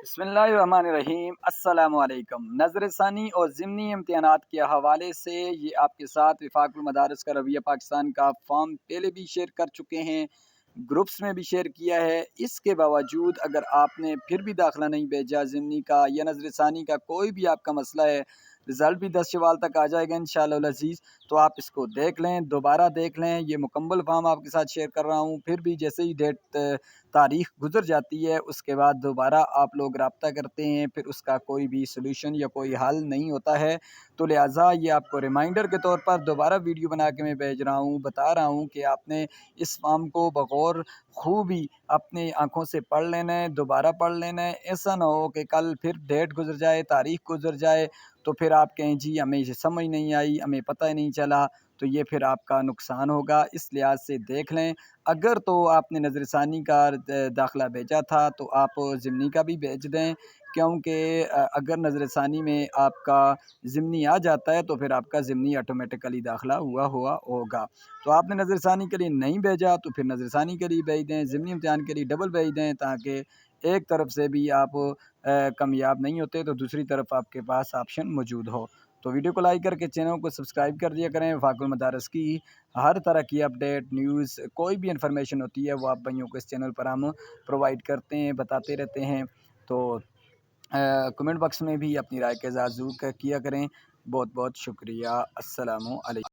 بسم اللہ الرحمن الرحیم، السلام علیکم۔ نظر ثانی اور ضمنی امتحانات کے حوالے سے یہ آپ کے ساتھ وفاق المدارس کا رویہ پاکستان کا فارم پہلے بھی شیئر کر چکے ہیں، گروپس میں بھی شیئر کیا ہے۔ اس کے باوجود اگر آپ نے پھر بھی داخلہ نہیں بھیجا ضمنی کا یا نظر ثانی کا، کوئی بھی آپ کا مسئلہ ہے، رزلٹ بھی 10 شوال تک آ جائے گا انشاءاللہ العزیز، تو آپ اس کو دیکھ لیں، دوبارہ دیکھ لیں۔ یہ مکمل فارم آپ کے ساتھ شیئر کر رہا ہوں، پھر بھی جیسے ہی تاریخ گزر جاتی ہے اس کے بعد دوبارہ آپ لوگ رابطہ کرتے ہیں، پھر اس کا کوئی بھی سلوشن یا کوئی حل نہیں ہوتا ہے، تو لہٰذا یہ آپ کو ریمائنڈر کے طور پر دوبارہ ویڈیو بنا کے میں بھیج رہا ہوں، بتا رہا ہوں کہ آپ نے اس فارم کو بغور خوبی اپنی آنکھوں سے پڑھ لینا ہے، دوبارہ پڑھ لینا ہے۔ ایسا نہ ہو کہ کل پھر ڈیٹ گزر جائے، تاریخ گزر جائے، تو پھر آپ کہیں جی ہمیں یہ سمجھ نہیں آئی، ہمیں پتہ ہی نہیں چلا، تو یہ پھر آپ کا نقصان ہوگا۔ اس لحاظ سے دیکھ لیں، اگر تو آپ نے نظر ثانی کا داخلہ بھیجا تھا تو آپ ضمنی کا بھی بھیج دیں، کیونکہ اگر نظر ثانی میں آپ کا ضمنی آ جاتا ہے تو پھر آپ کا ضمنی آٹومیٹیکلی داخلہ ہوا ہوگا۔ تو آپ نے نظر ثانی کے لیے نہیں بھیجا تو پھر نظر ثانی کے لیے بھیج دیں، ضمنی امتحان کے لیے ڈبل بھیج دیں، تاکہ ایک طرف سے بھی آپ کامیاب نہیں ہوتے تو دوسری طرف آپ کے پاس آپشن موجود ہو۔ تو ویڈیو کو لائک کر کے چینل کو سبسکرائب کر دیا کریں۔ وفاق المدارس کی ہر طرح کی اپڈیٹ، نیوز، کوئی بھی انفارمیشن ہوتی ہے وہ آپ بھائیوں کو اس چینل پر ہم پرووائڈ کرتے ہیں، بتاتے رہتے ہیں۔ تو کمنٹ باکس میں بھی اپنی رائے کا اظہار ضرور کیا کریں۔ بہت بہت شکریہ۔ السلام علیکم۔